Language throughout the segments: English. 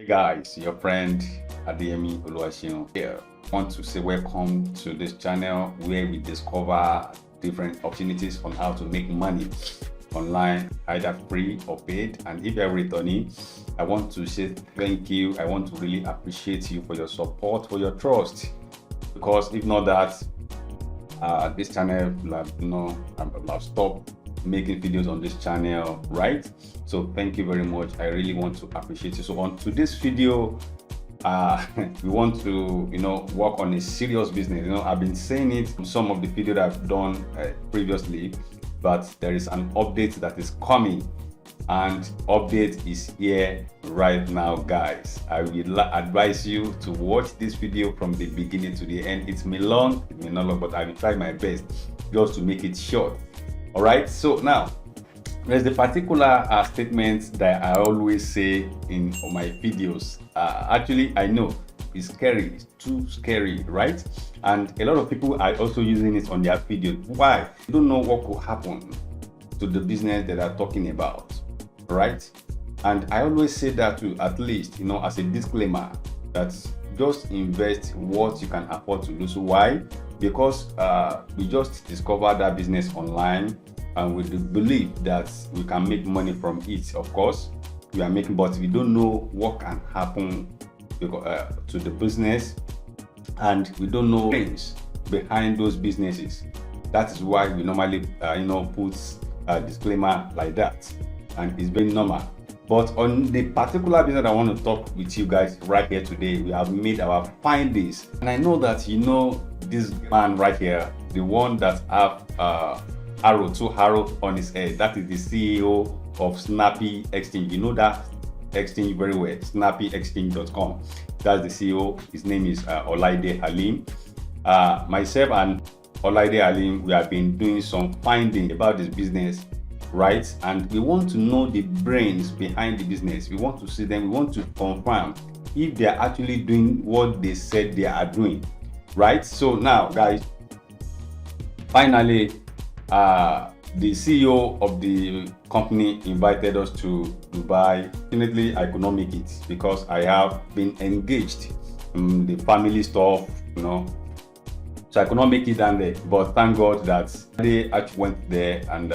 Hey guys, your friend Adeyemi Oluwaseun here. I want to say welcome to this channel where we discover different opportunities on how to make money online, either free or paid. And if you're returning, I want to say thank you. I want to really appreciate you for your support, for your trust. Because if not that, this channel will have stopped making videos on this channel, right? So thank you very much. I really want to appreciate you. So on today's video, we want to work on a serious business. I've been saying it in some of the videos that I've done previously, but there is an update that is coming, and update is here right now, guys. I will advise you to watch this video from the beginning to the end. It may long, it may not long, but I will try my best just to make it short. All right, so now there's the particular statement that I always say in my videos. Actually, I know it's scary, it's too scary, right? And a lot of people are also using it on their videos. Why? They don't know what could happen to the business that they're talking about, right? And I always say that to at least, as a disclaimer, that just invest what you can afford to do. So why? Because we just discovered that business online, and we believe that we can make money from it. Of course, we are making, but we don't know what can happen to the business, and we don't know things behind those businesses. That is why we normally, put a disclaimer like that, and it's very normal. But on the particular business I want to talk with you guys right here today, we have made our findings, and I know that this man right here, the one that have two arrows on his head. That is the CEO of Snappy Exchange. You know that exchange very well, snappyexchange.com. That's the CEO. His name is Oluwaseun Halim. Myself and Oluwaseun Halim, we have been doing some finding about this business, right? And we want to know the brains behind the business. We want to see them. We want to confirm if they are actually doing what they said they are doing, right? So now, guys, finally, the CEO of the company invited us to Dubai. Fortunately, I could not make it because I have been engaged in the family stuff, so I could not make it down there. But thank God that they actually went there, and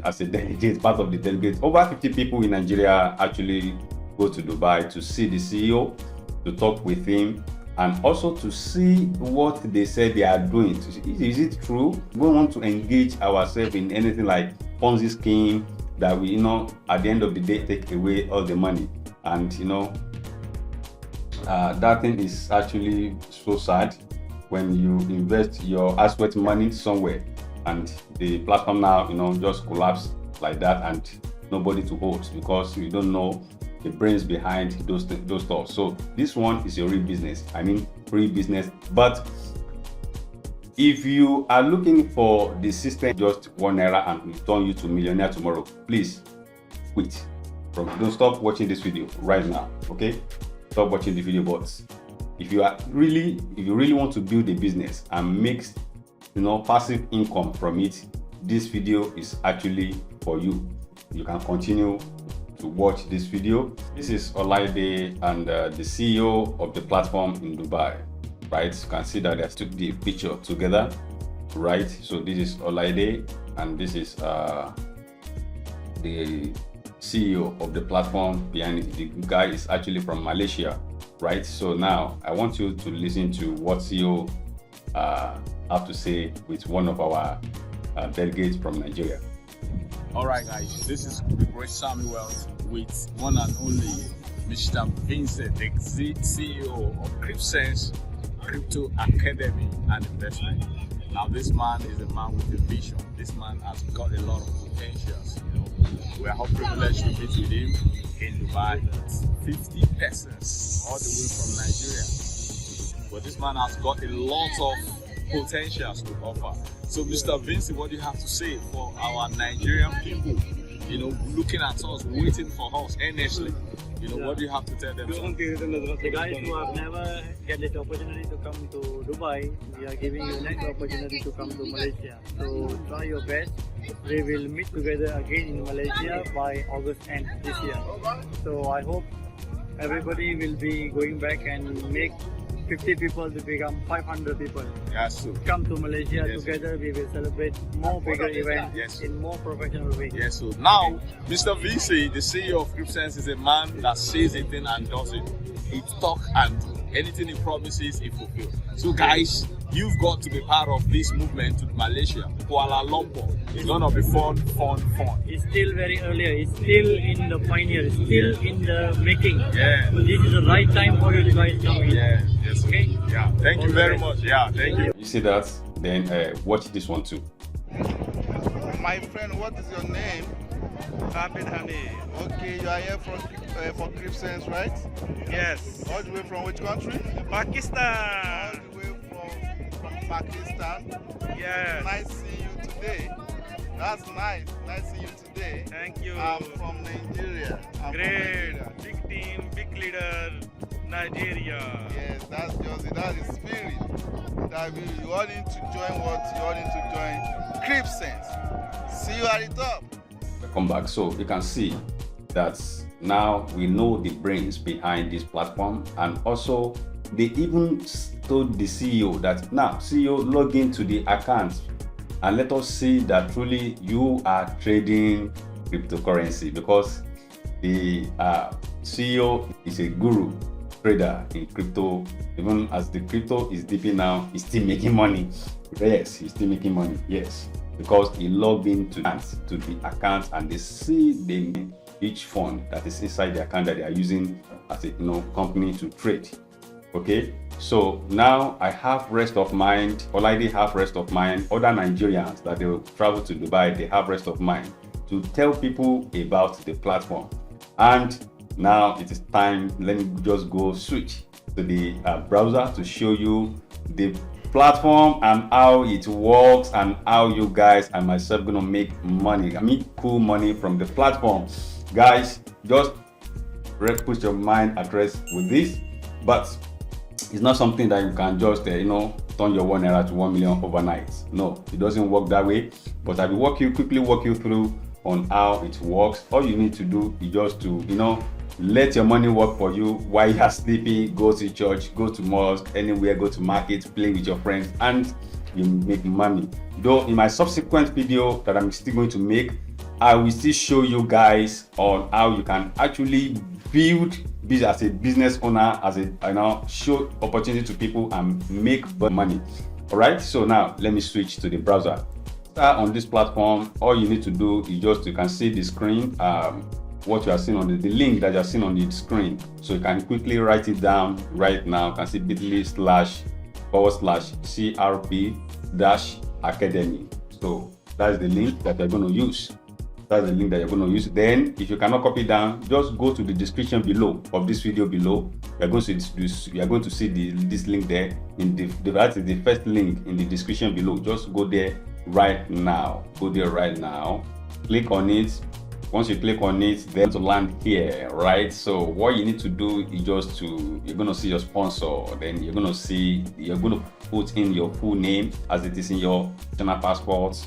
as a delegate, part of the delegates, over 50 people in Nigeria actually go to Dubai to see the CEO, to talk with him, and also to see what they said they are doing. Is it true? We don't want to engage ourselves in anything like Ponzi scheme that we, at the end of the day, take away all the money. And that thing is actually so sad when you invest your sweat money somewhere and the platform now, just collapse like that, and nobody to hold because you don't know the brains behind those stuff. So this one is a real business. I mean, free business. But if you are looking for the system, just €1 and will turn you to millionaire tomorrow, please quit. Don't stop watching this video right now. Okay, stop watching the video. But if you really want to build a business and make passive income from it, this video is actually for you. You can continue to watch this video. This is Oluwaseun and the CEO of the platform in Dubai, right? You can see that they took the picture together, right? So this is Oluwaseun and this is the CEO of the platform behind it. The guy is actually from Malaysia, right? So now I want you to listen to what CEO have to say with one of our delegates from Nigeria. Alright guys, this is Great Samuel with one and only Mr. Vincent, the CEO of CryptSense Crypto Academy and Investment. Now this man is a man with a vision. This man has got a lot of potentials. We are all privileged to meet with him in Dubai. 50 persons all the way from Nigeria. But this man has got a lot of potentials to offer. So Mr. Vincent, what do you have to say for our Nigerian people, looking at us, waiting for us earnestly? What do you have to tell them? The guys who have never get this opportunity to come to Dubai, we are giving you next opportunity to come to Malaysia. So try your best. We will meet together again in Malaysia by August end this year. So I hope everybody will be going back and make 50 people to become 500 people. Yes, sir. Come to Malaysia Yes, sir. together. We will celebrate more bigger events Yes, sir. in more professional way. Yes, so now Mr. VC, the CEO of CryptSense, is a man that says a thing and does it. He talk and do. Anything he promises, he fulfills. So guys, you've got to be part of this movement to Malaysia, Kuala Lumpur. It's gonna be fun. It's still very early. It's still in the pioneer. It's still in the making. Yeah. So this is the right time for you guys to come in. Yeah, yes, sir. Okay. Yeah, thank you very much. Yeah, thank you. You see that? Then watch this one too. My friend, what is your name? Abedhani. Okay, you are here for CryptSense, right? Yes. All the way from which country? All Pakistan. the way from Pakistan. Yes. Nice seeing you today. That's nice. Nice seeing you today. Thank you. I'm from Nigeria. Great. Big team, big leader, Nigeria. Yes, that's just it. That's the spirit. That you all need to join what? You all need to join CryptSense. See you at the top. Come back. So you can see that now we know the brains behind this platform, and also they even told the CEO that now CEO log into the account and let us see that truly you are trading cryptocurrency, because the CEO is a guru trader in crypto. Even as the crypto is dipping now, he's still making money. Yes, he's still making money. Yes, because he logged into the account and they see each fund that is inside the account that they are using as a company to trade. Okay, so now I have rest of mind, already have rest of mind. Other Nigerians that they will travel to Dubai, they have rest of mind to tell people about the platform. And now it is time. Let me just go switch to the browser to show you the platform and how it works and how you guys and myself gonna make money. I mean, cool money from the platform. Guys, just put your mind at rest with this, but it's not something that you can just turn your 1 naira to 1 million overnight. No, it doesn't work that way. But I will quickly walk you through on how it works. All you need to do is just to let your money work for you while you are sleeping. Go to church, go to mosque, anywhere, go to market, play with your friends, and you make money. Though in my subsequent video that I'm still going to make, I will still show you guys on how you can actually build as a business owner, as a show opportunity to people and make money. All right, so now let me switch to the browser. On this platform, all you need to do is you can see the screen, what you are seeing on the link that you are seeing on the screen. So you can quickly write it down right now. You can see bit.ly/CRP-Academy. So that's the link that you're going to use. Then if you cannot copy down, just go to the description below of this video below. You are going to see this link there. That is the first link in the description below. Just go there right now. Click on it. Once you click on it, then to land here, right? So what you need to do is you're going to see your sponsor. Then you're going to put in your full name as it is in your national passport,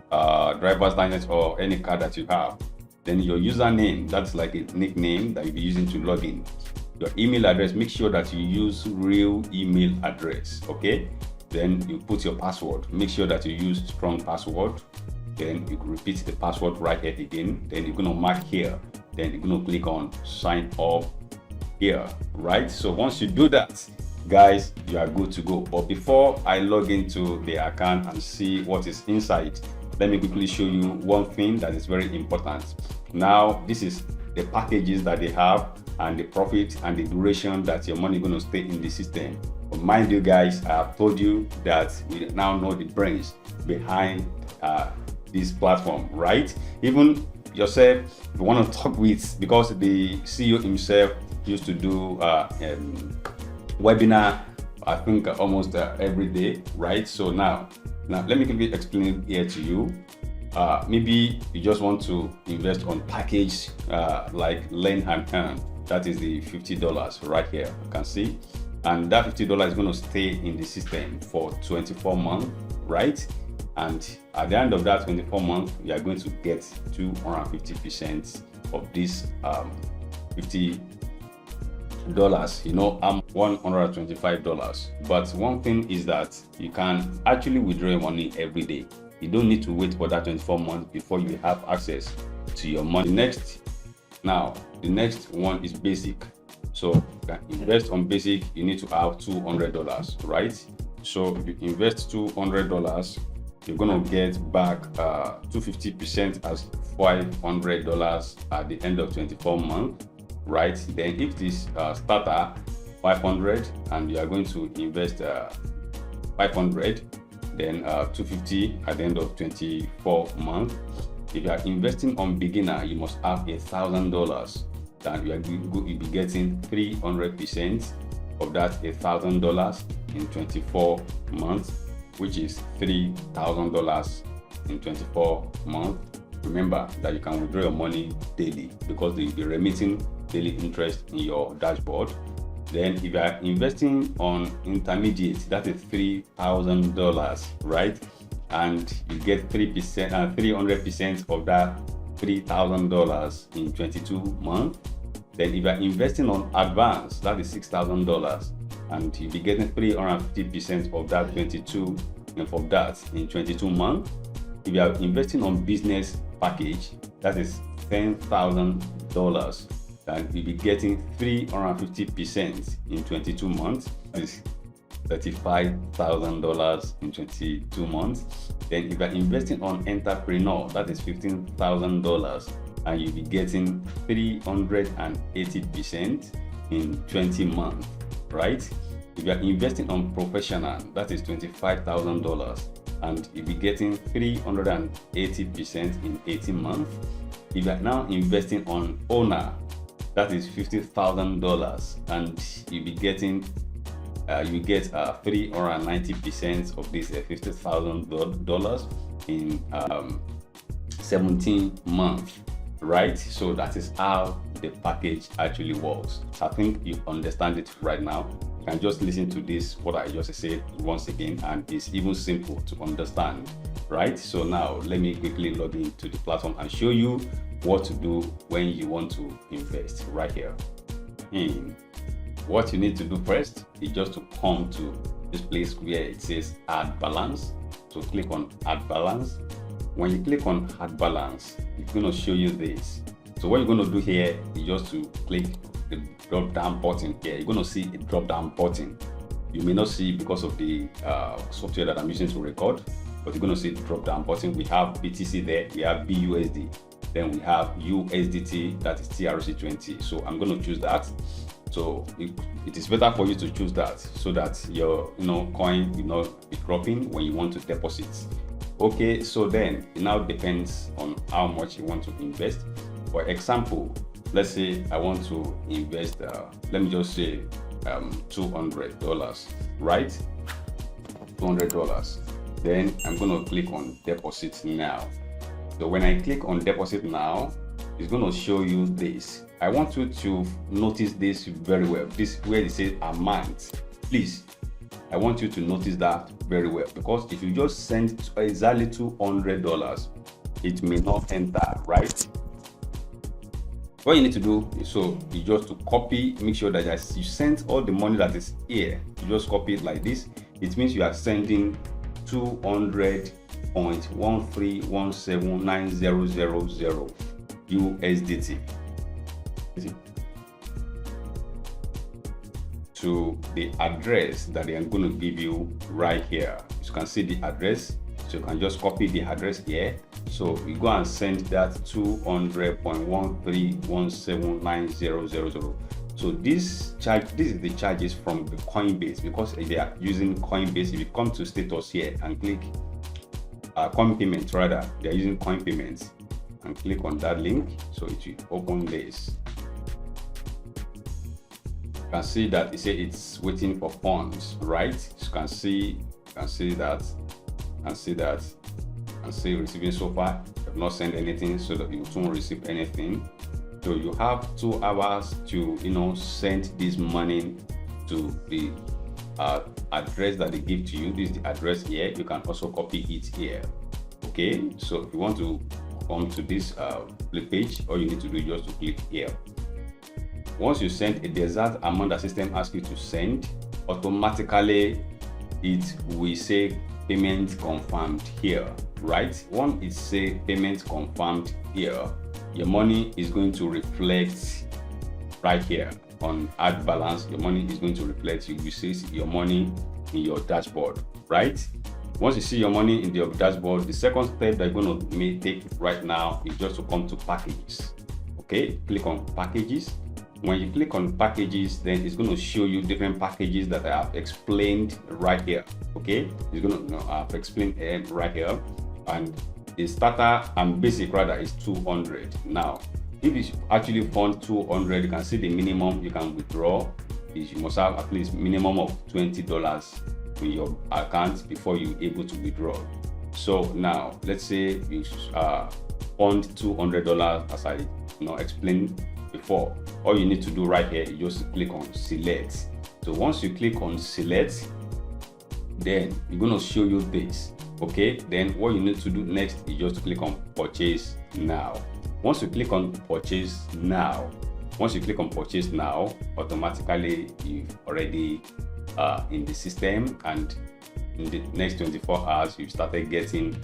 driver's license, or any card that you have. Then your username, that's like a nickname that you'll be using to log in. Your email address, make sure that you use real email address. Okay, then you put your password, make sure that you use strong password. Then you repeat the password right here again. Then you're going to mark here. Then you're going to click on sign up here, right? So once you do that, guys, you are good to go. But before I log into the account and see what is inside, let me quickly show you one thing that is very important. Now, this is the packages that they have and the profit and the duration that your money is going to stay in the system. But mind you guys, I have told you that we now know the brains behind this platform, right? Even yourself, if you want to talk with, because the CEO himself used to do webinar, I think almost every day, right? So now let me quickly explain here to you. Maybe you just want to invest on package like Learn and Earn. That is the $50 right here, you can see. And that $50 is going to stay in the system for 24 months, right? And at the end of that 24 months, you are going to get 250% of this $50 dollars, you know, I'm $125. But one thing is that you can actually withdraw your money every day. You don't need to wait for that 24 months before you have access to your money. The next one is basic. So you can invest on basic, you need to have $200, right? So if you invest $200, you're going to get back 250% as $500 at the end of 24 months, right? Then if this starter 500 and you are going to invest 500, then 250 at the end of 24 months. If you are investing on beginner, you must have $1,000. Then you'll be getting 300% of that $1,000 in 24 months, which is $3,000 in 24 months. Remember that you can withdraw your money daily because they will be remitting daily interest in your dashboard. Then if you are investing on intermediate, that is $3,000, right? And you get 3% and 300% of that $3,000 in 22 months. Then if you are investing on advanced, that is $6,000, and you'll be getting 350% of that 22 of that in 22 months. If you are investing on business package, that is $10,000, and you'll be getting 350% in 22 months. That is $35,000 in 22 months. Then if you are investing on entrepreneur, that is $15,000, and you'll be getting 380% in 20 months, right? If you are investing on professional, that is $25,000, and you'll be getting 380% in 18 months. If you are now investing on owner, that is $50,000, and you'll be getting you get 390% of this $50,000 in 17 months, right? So that is how the package actually works. I think you understand it right now. You can just listen to this, what I just said once again, and it's even simple to understand, right? So now let me quickly log into the platform and show you what to do when you want to invest right here. What you need to do first is just to come to this place where it says add balance. So click on add balance. When you click on add balance, it's going to show you this. So what you're going to do here is just to click the drop down button here. You're going to see a drop down button. You may not see because of the software that I'm using to record, but you're going to see the drop down button. We have BTC there, we have BUSD, then we have USDT, that is TRC20. So I'm going to choose that. So it is better for you to choose that so that your coin will not be dropping when you want to deposit. Okay, so then it now depends on how much you want to invest. For example, let's say I want to invest, let me just say $200, right? $200. Then I'm going to click on deposit now. So when I click on deposit now, it's going to show you this. I want you to notice this very well. This where it says amount. Please, I want you to notice that very well, because if you just send exactly $200, it may not enter, right? What you need to do is you just to copy, make sure that you send all the money that is here. You just copy it like this. It means you are sending 200.1317900 USDT to the address that they are going to give you right here. You can see the address, so you can just copy the address here. So you go and send that 200.1317900. So this is the charges from the Coinbase, because if they are using Coinbase, if you come to status here and click coin payments, rather they are using coin payments, and click on that link, so it will open this. You can see that it says it's waiting for funds, right? You can see that, and see receiving so far. You have not sent anything, so that you won't receive anything. So you have 2 hours to send this money to the address that they give to you. This is the address here. You can also copy it here. Okay, so if you want to come to this page, all you need to do is just to click here. once you send the exact amount that system asks you to send, automatically it will say payment confirmed here, right? Once it say payment confirmed here, your money is going to reflect right here on add balance. Your money is going to reflect, you will see your money in your dashboard, right? Once you see your money in your dashboard, the second step that you're going to take right now is just to come to packages. Okay, click on packages. When you click on packages, then it's going to show you different packages that I have explained right here. Okay, it's going to I've explained right here, and the starter and basic rather is 200. Now, if you actually fund 200, you can see the minimum you can withdraw is you must have at least minimum of $20 in your account before you're able to withdraw. So now, let's say you fund $200 as I explained before. All you need to do right here is just click on select. So once you click on select, then you're going to show you this. Okay, then what you need to do next is just click on purchase now. Once you click on purchase now, automatically you've already in the system, and in the next 24 hours you started getting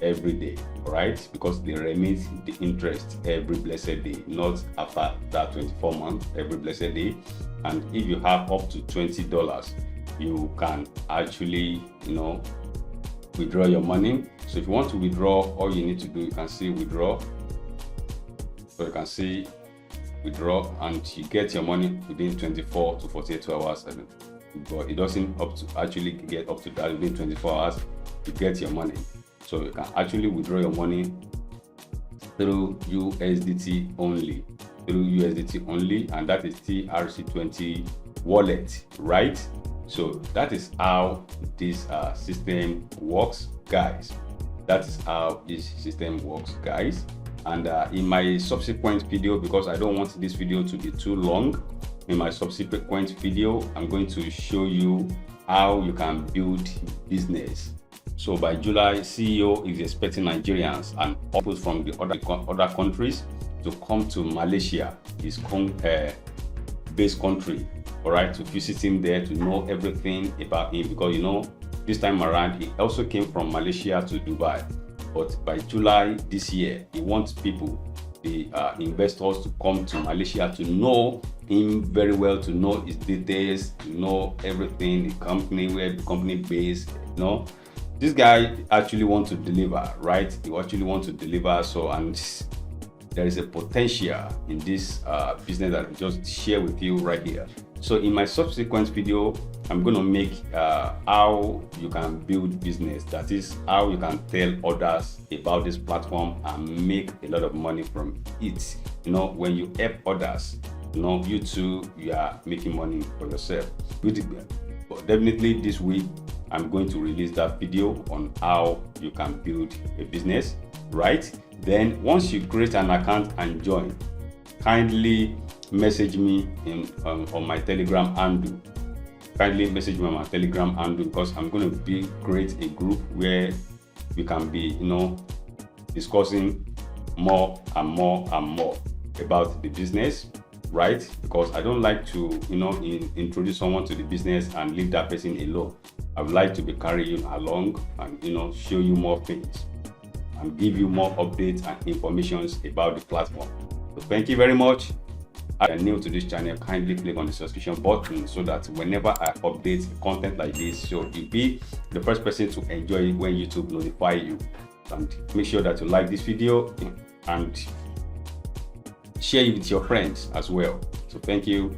every day, right? Because they remit the interest every blessed day, not after that 24 months, every blessed day. And if you have up to $20, you can actually withdraw your money. So if you want to withdraw, all you need to do, you can see withdraw. So you can see withdraw, and you get your money within 24 to 48 hours. But it doesn't actually get up to that. Within 24 hours you get your money. So you can actually withdraw your money through USDT only, and that is TRC20 wallet, right? So that is how this system works, guys. And in my subsequent video, because I don't want this video to be too long, in my subsequent video I'm going to show you how you can build business. So by July, CEO is expecting Nigerians and people from the other countries to come to Malaysia, his base country, all right, to visit him there, to know everything about him, because this time around he also came from Malaysia to Dubai. But by July this year, he wants people, the investors, to come to Malaysia to know him very well, to know his details, to know everything, the company, where the company based. This guy actually wants to deliver, right? He actually wants to deliver. So, and there is a potential in this business that I just share with you right here. So in my subsequent video, I'm going to make how you can build business. That is how you can tell others about this platform and make a lot of money from it. When you help others, you too, you are making money for yourself. But definitely this week, I'm going to release that video on how you can build a business, right? Then once you create an account and join, kindly message me on my Telegram handle. Because I'm going to create a group where we can be, discussing more and more about the business, right? Because I don't like to, introduce someone to the business and leave that person alone. I would like to be carrying you along and, show you more things and give you more updates and informations about the platform. So thank you very much. If you are new to this channel, kindly click on the subscription button so that whenever I update content like this, so you'll be the first person to enjoy it when YouTube notify you. And make sure that you like this video and share it with your friends as well. So thank you.